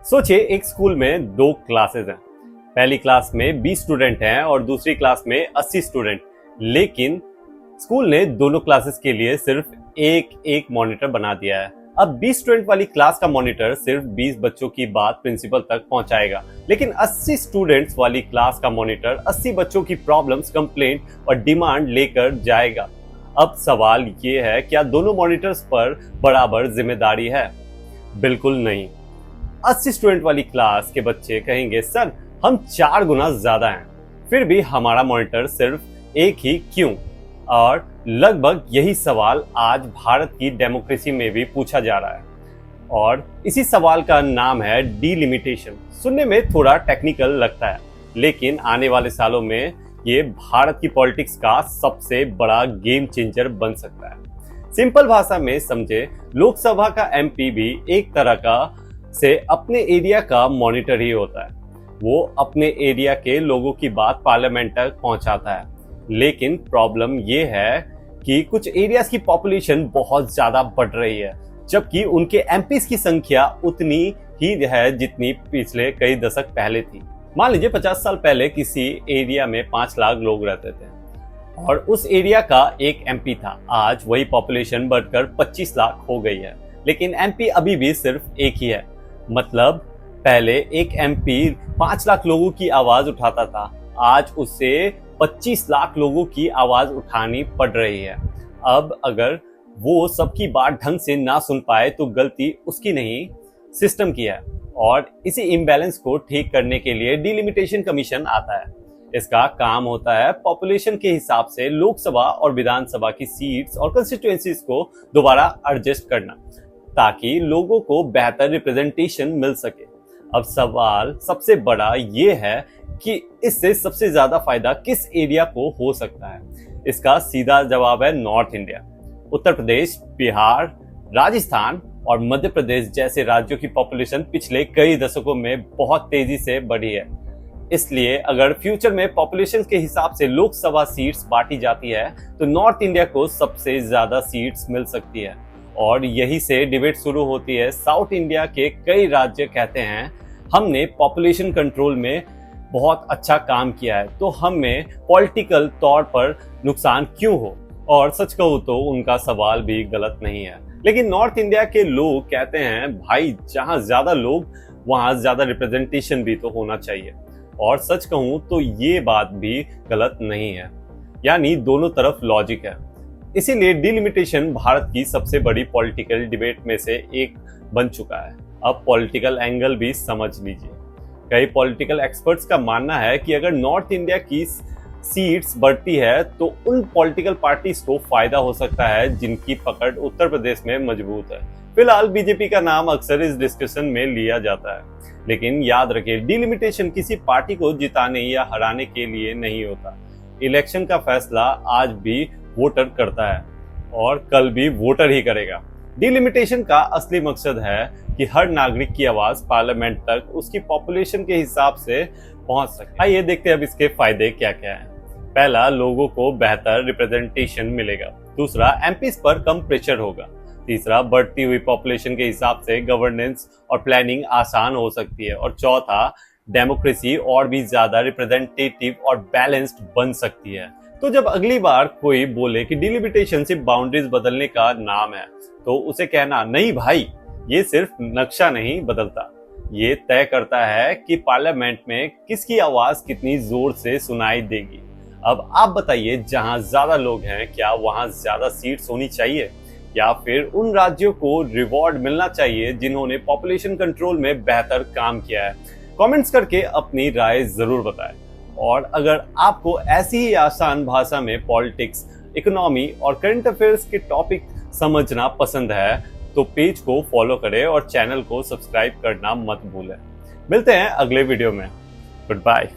सोचिए एक स्कूल में दो क्लासेस हैं। पहली क्लास में 20 स्टूडेंट हैं और दूसरी क्लास में 80 स्टूडेंट। लेकिन स्कूल ने दोनों क्लासेस के लिए सिर्फ एक एक मॉनिटर बना दिया है। अब 20 स्टूडेंट वाली क्लास का मॉनिटर सिर्फ 20 बच्चों की बात प्रिंसिपल तक पहुंचाएगा, लेकिन 80 स्टूडेंट्स वाली क्लास का मॉनिटर 80 बच्चों की प्रॉब्लम्स, कंप्लेंट और डिमांड लेकर जाएगा। अब सवाल ये है, क्या दोनों मॉनिटर्स पर बराबर जिम्मेदारी है? बिल्कुल नहीं। 80 स्टूडेंट वाली क्लास के बच्चे कहेंगे, सर हम 4 गुना ज्यादा हैं, फिर भी हमारा मॉनिटर सिर्फ एक ही क्यों? और लगभग यही सवाल आज भारत की डेमोक्रेसी में भी पूछा जा रहा है और इसी सवाल का नाम है डिलिमिटेशन। सुनने में थोड़ा टेक्निकल लगता है, लेकिन आने वाले सालों में ये भारत की पॉलिटिक्स का सबसे बड़ा गेम चेंजर बन सकता है। सिंपल भाषा में समझे, लोकसभा का एमपी भी एक तरह का से अपने एरिया का मॉनिटर ही होता है। वो अपने एरिया के लोगों की बात पार्लियामेंट तक पहुंचाता है। लेकिन प्रॉब्लम ये है कि कुछ एरियाज की पॉपुलेशन बहुत ज्यादा बढ़ रही है, जबकि उनके एमपीज की संख्या उतनी ही है जितनी पिछले कई दशक पहले थी। मान लीजिए 50 साल पहले किसी एरिया में 5 लाख लोग रहते थे और उस एरिया का एक एमपी था। आज वही पॉपुलेशन बढ़कर 25 लाख हो गई है, लेकिन एमपी अभी भी सिर्फ एक ही है। मतलब पहले एक एमपी 5 लाख लोगों की आवाज उठाता था, आज उससे 25 लाख लोगों की आवाज उठानी पड़ रही है। अब अगर वो सबकी बात ढंग से ना सुन पाए तो गलती उसकी नहीं, सिस्टम की है। और इसी इम्बैलेंस को ठीक करने के लिए डिलिमिटेशन कमीशन आता है। इसका काम होता है पॉपुलेशन के हिसाब से लोकसभा और विधानसभा की सीट्स और कंस्टिट्यूएंसीज को दोबारा एडजस्ट करना, ताकि लोगों को बेहतर रिप्रेजेंटेशन मिल सके। अब सवाल सबसे बड़ा ये है कि इससे सबसे ज्यादा फायदा किस एरिया को हो सकता है? इसका सीधा जवाब है नॉर्थ इंडिया। उत्तर प्रदेश, बिहार, राजस्थान और मध्य प्रदेश जैसे राज्यों की पॉपुलेशन पिछले कई दशकों में बहुत तेजी से बढ़ी है। इसलिए अगर फ्यूचर में पॉपुलेशन के हिसाब से लोकसभा सीट्स बांटी जाती है तो नॉर्थ इंडिया को सबसे ज्यादा सीट्स मिल सकती है। और यही से डिबेट शुरू होती है। साउथ इंडिया के कई राज्य कहते हैं, हमने पॉपुलेशन कंट्रोल में बहुत अच्छा काम किया है, तो हमें पॉलिटिकल तौर पर नुकसान क्यों हो? और सच कहूं तो उनका सवाल भी गलत नहीं है। लेकिन नॉर्थ इंडिया के लोग कहते हैं, भाई जहां ज्यादा लोग वहां ज्यादा रिप्रेजेंटेशन भी तो होना चाहिए। और सच कहूं तो ये बात भी गलत नहीं है, यानी दोनों तरफ लॉजिक है। इसीलिए डिलिमिटेशन भारत की सबसे बड़ी पॉलिटिकल डिबेट में से एक बन चुका है। अब पॉलिटिकल एंगल भी समझ लीजिए। कई पॉलिटिकल एक्सपर्ट्स का मानना है कि अगर नॉर्थ इंडिया की सीट्स बढ़ती है तो उन पॉलिटिकल पार्टीज को फायदा हो सकता है जिनकी पकड़ उत्तर प्रदेश में मजबूत है। फिलहाल बीजेपी का नाम अक्सर इस डिस्कशन में लिया जाता है, लेकिन याद रखें, डिलिमिटेशन किसी पार्टी को जिताने या हराने के लिए नहीं होता। इलेक्शन का फैसला आज भी वोटर करता है और कल भी वोटर ही करेगा। डिलिमिटेशन का असली मकसद है कि हर नागरिक की आवाज पार्लियामेंट तक उसकी पॉपुलेशन के हिसाब से पहुंच सके। आइए देखते हैं अब इसके फायदे क्या क्या हैं। पहला, लोगों को बेहतर रिप्रेजेंटेशन मिलेगा। दूसरा, एमपीज पर कम प्रेशर होगा। तीसरा, बढ़ती हुई पॉपुलेशन के हिसाब से गवर्नेंस और प्लानिंग आसान हो सकती है। और चौथा, डेमोक्रेसी और भी ज्यादा रिप्रेजेंटेटिव और बैलेंस्ड बन सकती है। तो जब अगली बार कोई बोले कि डिलिमिटेशन सिर्फ बाउंड्रीज बदलने का नाम है, तो उसे कहना, नहीं भाई, ये सिर्फ नक्शा नहीं बदलता, ये तय करता है कि पार्लियामेंट में किसकी आवाज कितनी जोर से सुनाई देगी। अब आप बताइए, जहां ज्यादा लोग हैं, क्या वहां ज्यादा सीट्स होनी चाहिए या फिर उन राज्यों को रिवॉर्ड मिलना चाहिए जिन्होंने पॉपुलेशन कंट्रोल में बेहतर काम किया है? कमेंट्स करके अपनी राय जरूर बताएं। और अगर आपको ऐसी ही आसान भाषा में पॉलिटिक्स, इकोनॉमी और करंट अफेयर्स के टॉपिक समझना पसंद है तो पेज को फॉलो करें और चैनल को सब्सक्राइब करना मत भूलें। मिलते हैं अगले वीडियो में। Good bye.